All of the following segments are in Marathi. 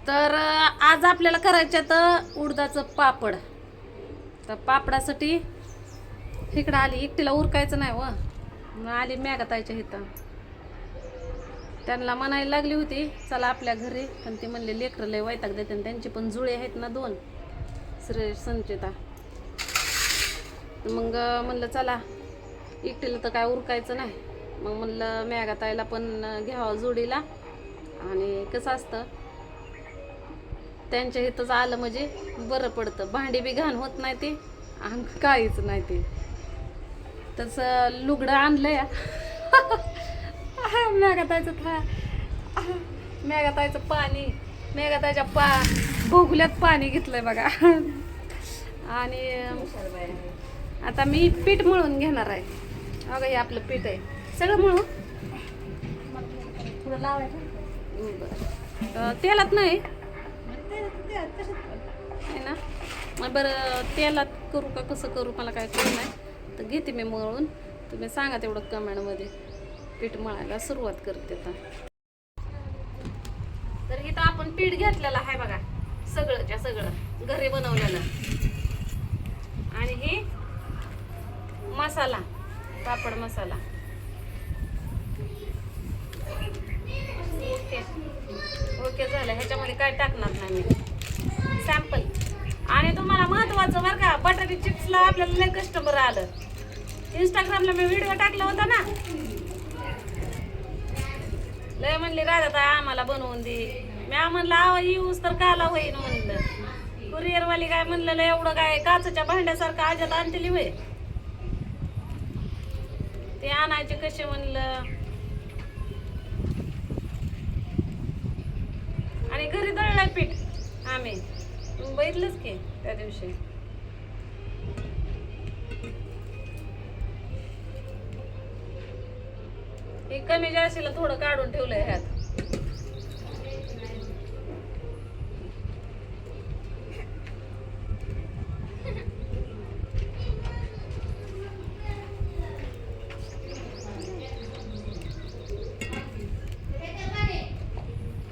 तर आज आपल्याला करायचं तर उडदाचं पापड. तर पापडासाठी इकडं आली, एकटीला उरकायचं नाही व मग आली मॅगातायच्या इथं. त्यांना म्हणायला लागली होती चला आपल्या घरी, पण ते म्हणले लेकरं लय वैताग देते आणि त्यांची पण जुळे आहेत ना 2 श्रेयश संचिता. मग म्हणलं चला एकटीला तर काय उरकायचं नाही, मग म्हणलं मॅगाताईला पण घ्यावं जोडीला. आणि कसं असतं त्यांच्या इथंच आलं म्हणजे बरं पडतं, भांडी बी घाण होत नाही ते आणि काहीच नाही ते. तसं लुगडं आणलं या मेघाताईचं पाणी, मेघाताईच्या भोगल्यात पाणी घेतलंय बघा. आणि आता मी पीठ मळून घेणार आहे. अगं हे आपलं पीठ आहे सगळं मळून थोडं लावायचं. तेलात नाही ना. मग बरं तेलात करू का कसं करू मला काय कळलं नाही, तर घेते मी मळून. तुम्ही सांगा तेवढं कमेंटमध्ये. पीठ मळायला सुरुवात करते आता. तर इथं आपण पीठ घेतलेलं आहे बघा, सगळंच्या सगळं घरी बनवलेलं. आणि हे मसाला, पापड मसाला. ओके ओके झालं. ह्याच्यामध्ये काय टाकणार नाही मी, सॅम्पल. आणि तुम्हाला महत्वाचं बरं का, बटाटे चिप्सला आपल्याला लय कस्टमर आलं. इंस्टाग्रामला मी व्हिडिओ टाकला होता ना, लय म्हणली राधा आम्हाला बनवून दे. मी म्हणलं आवा यूज तर काला होईन म्हणलं. कुरिअरवाली काय म्हणलं एवढं काय काचच्या भांड्यासारखं आज्यात आणतेली होय, ते आणायचे कसे म्हणलं. आणि घरी दळलंय पीठ आम्ही, तुम्ही बघितलंच की त्या दिवशी. हे कमी जास्तीला थोडं काढून ठेवलंय ह्यात.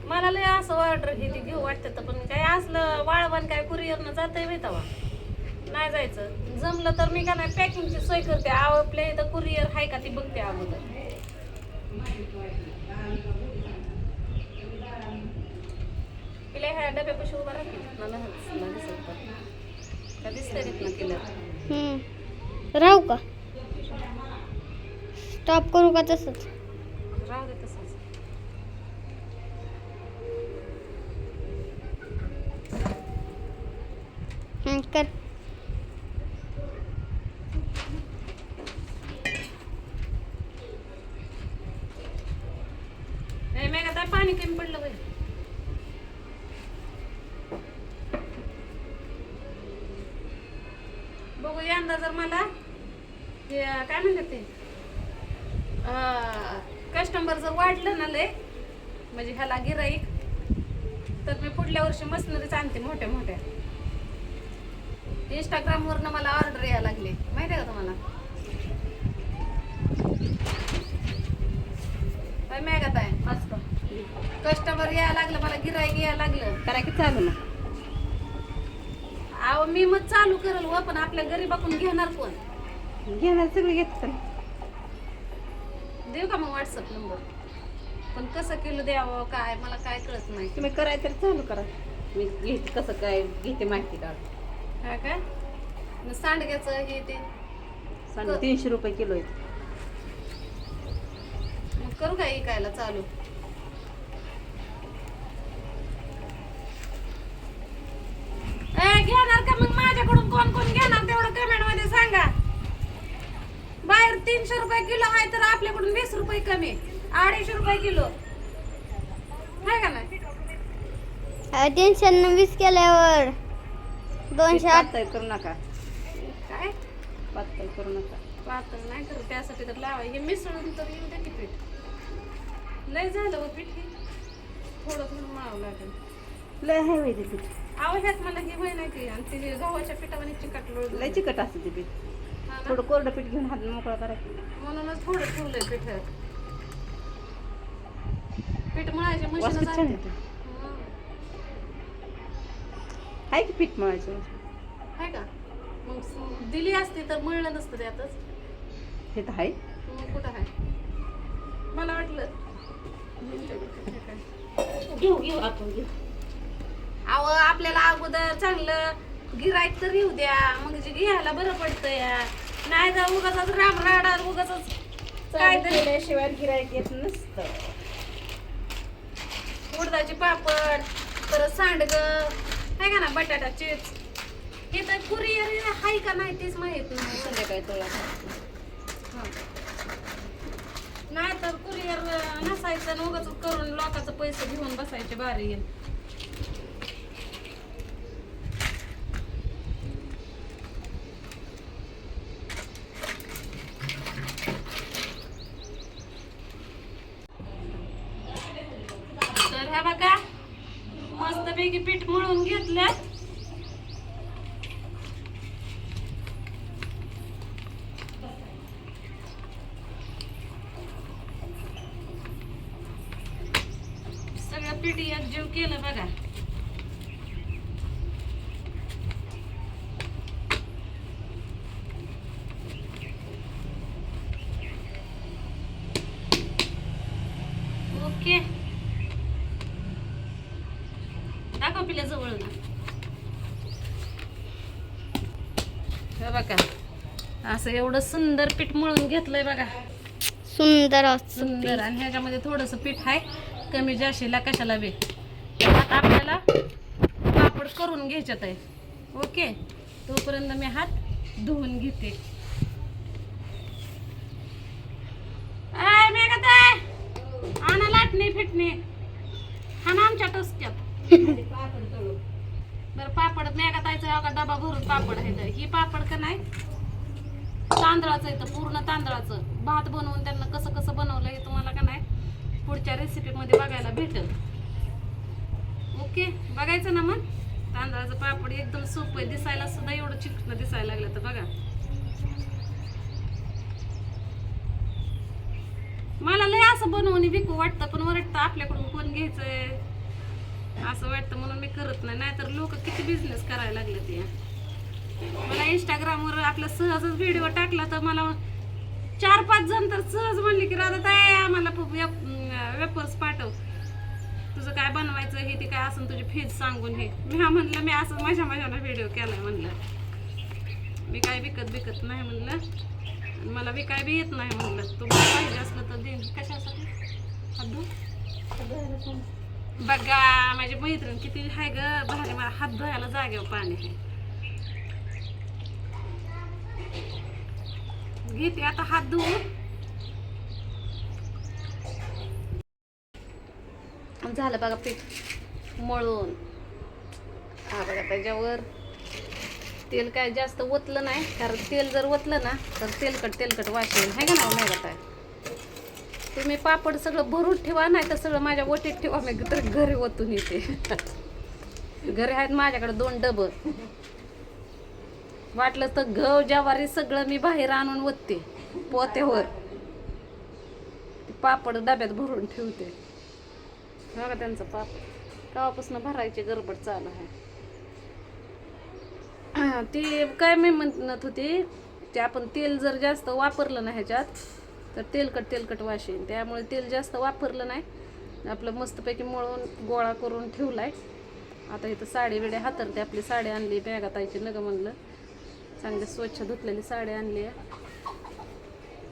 मला लय असं ऑर्डर घेते घेऊ वाटतं, पण काय असलं वाळवण काय कुरिअरनं जातंय माहिती वा नाही जायचं. जमलं तर मी का नाही पॅकिंगची सोय करते. आपल्या इथं कुरिअर आहे का ती बघते अगोदर. तिला ह्या डब्यापाशी उभा राहते मला दिसत का, दिसतंय ना केलं. राहू का, स्टॉप करू का तसंच? राहू दे तसंच. कर. नाही मग आता पाणी कमी पडलं बाई. बघू यंदा जर मला ते काय म्हणतात ते कस्टमर जर वाढलं ना लय, म्हणजे ह्याला गिराईक, तर मी पुढल्या वर्षी मशनरीच आणते मोठ्या मोठ्या. इंस्टाग्रामवरनं मला ऑर्डर यायला लागले माहिती आहे का तुम्हाला. काय मॅगात आहे कस्टमर यायला लागलं, मला गिराईक यायला लागलं. करा की चालू ना. अहो मी मग चालू करेल व, पण आपल्या गरीबाकडून घेणार कोण? घेणार सगळे घेत. देऊ का मग व्हॉट्सअप नंबर? पण कसं किलो द्यावं काय मला काय कळत नाही. तुम्ही कराय तर चालू करा, मी घेते कसं काय घेते माहिती काढ. हा काय मग सांडग्याचं हे ते 300 रुपये किलो आहे. मग करू काय इकायला चालू? घेणार का मग माझ्याकडून? कोण कोण घेणार तेवढं कमेंट मध्ये सांगा. बाहेर 300 रुपये किलो आहे तर आपल्याकडून 20 रुपये कमी, 250 रुपये किलो आहे का नाही? 320 केल्यावर 200. पातळ करू नका, काय पातळ करू नका. पातळ नाही करू, त्यासाठी तर लावाय हे मिसळून तर येऊ दे की पीठ. लय झालं व पीठ, हे थोडं थोडं मळावं लागेल. लय आहे वय ते पीठ, आव ह्यात मला हे होय नाही की, आणि ते गव्हाच्या पिठावाने चिकटलं लय चिकट असतं ते पीठ. हा ना? थोडं कोरडं पीठ घेऊन हात मोकळा करायचं. म्हणूनच थोडं ठेवलंय पीठ. पीठ मळायचे वास मशीन किती छान येतो. आहे की पीठ मळायचं आहे का? मग दिली असती तर मळलं नसतं त्यातच. हे तर आहे. मग कुठं आहे? मला वाटलं घेऊ आपण घेऊ. अहो आपल्याला अगोदर चांगलं गिराईक तर येऊ द्या, मग जे घ्यायला बरं पडतं या. नाही तर उगाच राम राडा उगाच काय तरी केल्याशिवाय गिरायक येत नसतं. उडदाचे पापड, परत सांडग आहे का ना, बटाटा चिप्स. हे तर कुरिअर आहे का नाही तेच माहित नाही. संध्याकाळी तोळा. नाही तर कुरिअर नसायचं आणि उगाच करून लोकांचं पैसे घेऊन बसायचे बारी येईल. तर ह्या बघा मस्तपैकी पीठ मळून घेतलं. सगळं पीठ एकजीव केलं बघा. ओके, दाखव पिल्या जवळ ना. हे बघा असं एवढं सुंदर पीठ मळून घेतलंय बघा. सुंदर सुंदर. आणि ह्याच्यामध्ये थोडस पीठ आहे कमी जाशीला कशाला बी. आता आपल्याला पापड करून घ्यायच्यात आहे. ओके, तोपर्यंत मी हात धुवून घेते. आय मेघाताई, आणा लाटणे फिटणे हा ना आमच्या टोसक्यात. बरं पापड मेघाताईचा का डबा भरून पापड आहे. तर ही पापड का नाही तांदळाचं आहे, तर पूर्ण तांदळाचं. भात बनवून त्यांना कसं कसं बनवलं हे तुम्हाला का नाही पुढच्या रेसिपीमध्ये बघायला भेटेल. ओके, बघायचं ना मग. तांदळाचं पापड एकदम सोपं आहे, दिसायला सुद्धा एवढं चिकन दिसायला लागलं. तर बघा मला लय असं बनवून विकू वाटतं, पण वाटतं आपल्याकडून कोण घ्यायचंय असं वाटतं, म्हणून मी करत नाही. नाहीतर लोक किती बिझनेस करायला लागले ते. मला इंस्टाग्रामवर आपला सहजच व्हिडिओ टाकला तर मला 4-5 जण तर सहज म्हणले की राधा ताई आम्हाला वेपर्स पाठव, तुझं काय बनवायचं हे ते काय असं तुझी फीज सांगून. हे मी म्हणलं मी असं माझ्यानं व्हिडिओ केलाय. म्हणलं मी काय विकत नाही म्हणलं, मला विकाय बी येत नाही म्हणलं. तुम्हाला पाहिजे असलं तर देईन. कशासाठी? बघा माझी मैत्रीण किती आहे ग भारी, मला हात धुवायला जागेवर पाणी आहे. घेते आता हात धुवून. झालं बघा पीठ मळून. हा बघा त्याच्यावर तेल काय जास्त ओतलं नाही, कारण तेल जर ओतलं ना तर तेलकट वास येईल. आहे का नाही मेघाताई? तुम्ही पापड सगळं भरून ठेवा, नाही तर सगळं माझ्या ओटीत ठेवा, मी तर घरी ओतून येते. घरी आहेत माझ्याकडे 2 डबं. वाटलं तर गव ज्वारी सगळं मी बाहेर आणून ओतते पोत्यावर. पापड डब्यात भरून ठेवते. बघा त्यांचं पापड केव्हापासून भरायची गडबड चालू आहे. ती काय मी म्हणत होती, ते आपण तेल जर जास्त वापरलं ना ह्याच्यात तर तेलकट वास येईल. त्यामुळे तेल जास्त वापरलं नाही. आपलं मस्तपैकी मळून गोळा करून ठेवलाय. आता इथं साडी बिड्या हातरते. आपली साडी आणली मेघाताईची नग म्हणलं, चांगली स्वच्छ धुतलेली साडी आणली आहे.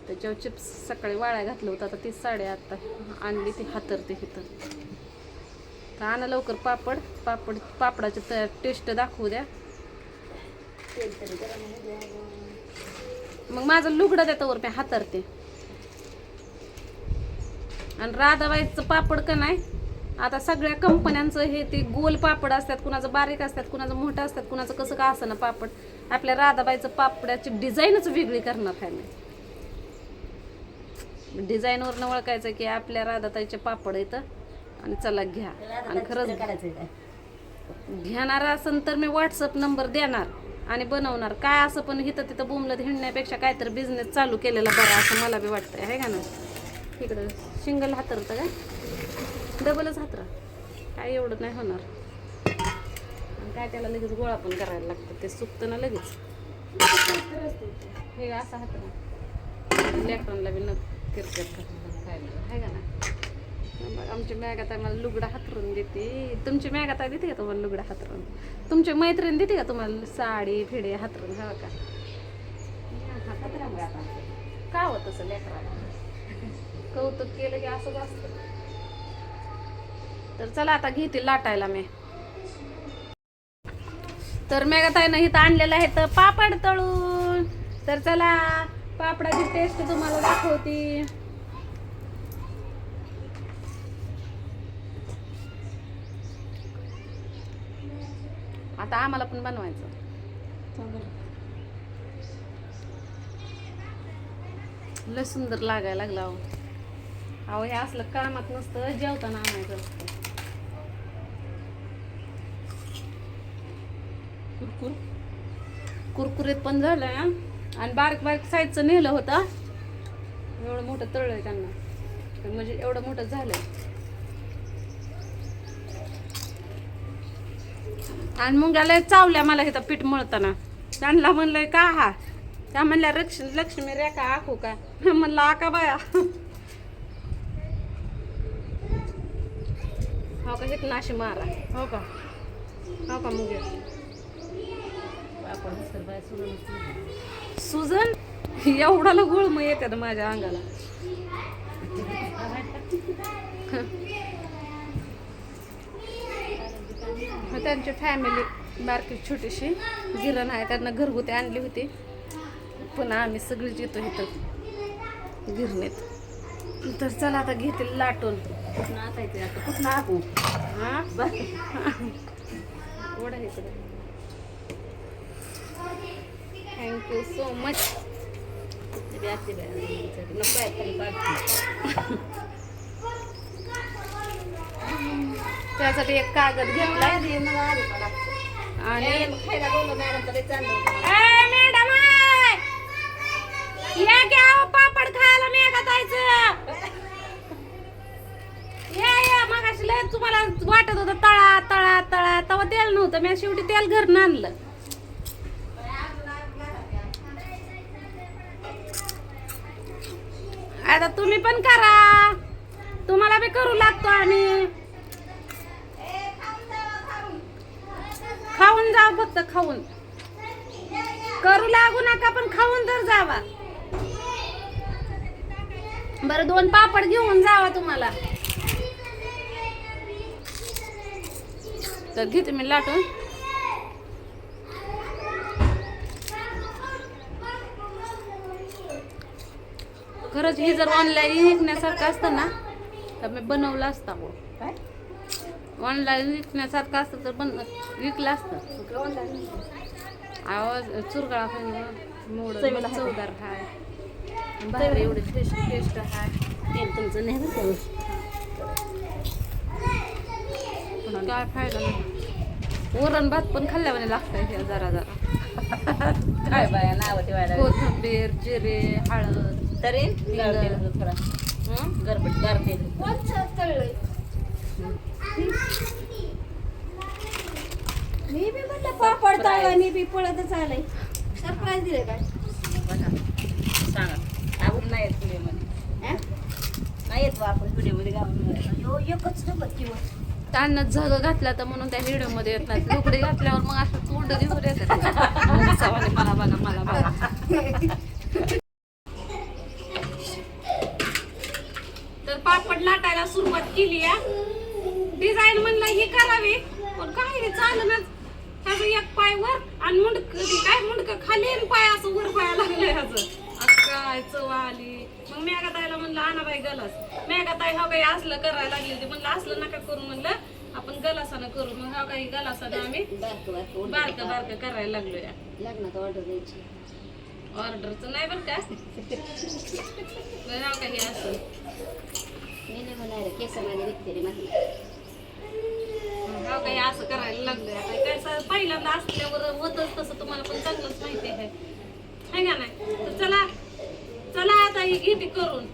त्याच्यावर चिप्स सकाळी वाळ्या घातलं होतं, आता तीच साडी आता आणली ती हातरते इथं. तर आणा लवकर पापडाची टेस्ट दाखवू द्या. मग माझं लुगडं त्याच्यावर मी हातरते. आणि राधाबाईचं पापड का नाही, आता सगळ्या कंपन्यांचं हे ते गोल पापड असतात, कुणाचं बारीक असतात, कुणाचं मोठं असतात, कुणाचं कसं का असं ना पापड. आपल्या राधाबाईचं पापडाची डिझाईनच वेगळी करणार आहे मी. डिझाईनवरनं ओळखायचं की आपल्या राधाताईचे पापड येतं. आणि चला घ्या. आणि खरंच घेणार असेल तर मी व्हॉट्सअप नंबर देणार आणि बनवणार. काय असं पण इथं तिथं बोंबलत हिंडण्यापेक्षा काहीतरी बिझनेस चालू केलेला बरा असं मला बी वाटतंय. आहे का ना? इकडं सिंगल हातरतं काय, डबलच हातरा, काय एवढं नाही होणार. आणि काय त्याला लगेच गोळा पण करायला लागतं, ते सुकतं ना लगेच. हे असं हात लेकरांना बी न किरकिर करायला खायला आहे का ना. मग आमची मॅगाताई मला लुगडा हातरून देते. तुमची मॅगाताई देते का तुम्हाला लुगडा हातरून? तुमची मैत्रीण देते का तुम्हाला साडी फिडे हातरून? हवं का? का होत तसं लेकराला कौतुक केलं की असंच असतं. तर चला आता घेते लाटायला मी. तर मेघाताईनं इथं आणलेलं आहे तर पापड तळून. तर चला पापडाची टेस्ट तुम्हाला दाखवते. आता आम्हाला पण बनवायचं. लय सुंदर लागायला लागला. अहो हे असलं कामात नसतं, जेवताना आणायचं असतं. कुरकुरीत पण झालंय आणि बारीक बारीक साईजचं नेलं होतं. एवढं मोठं तळलंय त्यांना, म्हणजे एवढं मोठं झालंय. आणि मुंग्याला चावल्या मला इथं पीठ मळताना. त्यांना म्हणलंय का हा, त्या म्हणल्या लक्ष्मी रेखा आखू का? म्हणलं आका बाया. हो का, इथं अशी मारा. हो का, हो का मुंग्या सुजन एवढाला गुळ मग येतात माझ्या अंगाला. त्यांची फॅमिली बारकी छोटीशी गिरण आहे, त्यांना घरगुती आणली होती. पुन्हा आम्ही सगळीच येतो इथं गिरणीत. तर चला आता घेतील लाटून. कुठं आता येते आता, कुठं आकू हा ओढा इकडे. Thank you so much. त्यासाठी एक कागद घेतला आणि मॅडम या घ्या पापड खायला मेघाताईचं. या मगाशी लय तुम्हाला वाटत होतं तळा तळा तळा, तेव्हा तेल नव्हतं. मी शेवटी तेल घरनं आणलं. आता तुम्ही पण करा, तुम्हाला बी करू लागतो आम्ही. खाऊन जाव, फक्त खाऊन करू लागू नका, पण खाऊन तर जावा. बरं 2 पापड घेऊन जावा तुम्हाला. तर घेते मी लाटून. खरंच ही जर ऑनलाईन विकण्यासारखं असतं ना तर मी बनवलं असतं. ऑनलाईन विकण्यासारखं असतं तर विकलं असतं. आवाज चुरगळा मोड चवदार हाय, भारी एवढी फ्रेश टेस्ट हाय. तेल तुमचं नाही बरं. काय फायदा नाही. वरण भात पण खाल्ल्यावाने लागतंय हे जरा जरा. काय बाया नाव ठेवायला कोथिंबीर, जिरे, हळद तरी थोडा गरबट गारते. मी बी म्हटलं पापड तळला, मी बी पळतच आलंय. सरप्राईज दिले काय? सांगा आपण नाही येत व्हिडिओमध्ये. नाही येत आपण व्हिडिओमध्ये गावामध्ये. एकच डबत किंवा त्यांना झग घातला तर म्हणून त्या व्हिडिओ मध्ये येत नाही. लुगडे घातल्यावर मग असं तोंड घेऊन येतात. मला बघा मला बघा. तर पापड लाटायला सुरुवात केली आहे. डिझाईन म्हणलं ही करावी, पण काही चालणच. ह्याचं एक पाय वर आणि मुंडक खाली आणि पाय असं वर पाया लागलं ह्याचं. काय चव आली. मग मेघाताईला म्हणलं आणा बाई गलास. मेघाताई हा काही असलं करायला लागली होती. म्हणलं असलं नका करू, म्हणलं आपण गलासानं करू. मग हा काही गलासानं आम्ही बारकं बारकं करायला लागलो. या लग्नात ऑर्डर द्यायची. ऑर्डरचं नाही बरं का. हा काही असं मी नाही म्हणाले केसामध्ये विकते रे माझी. हा काही असं करायला लागलोय. आता काय पहिल्यांदा असल्यावर होतच तसं, तुम्हाला पण चांगलंच माहिती आहे का नाही. तर चला चला आता ही घेते करून.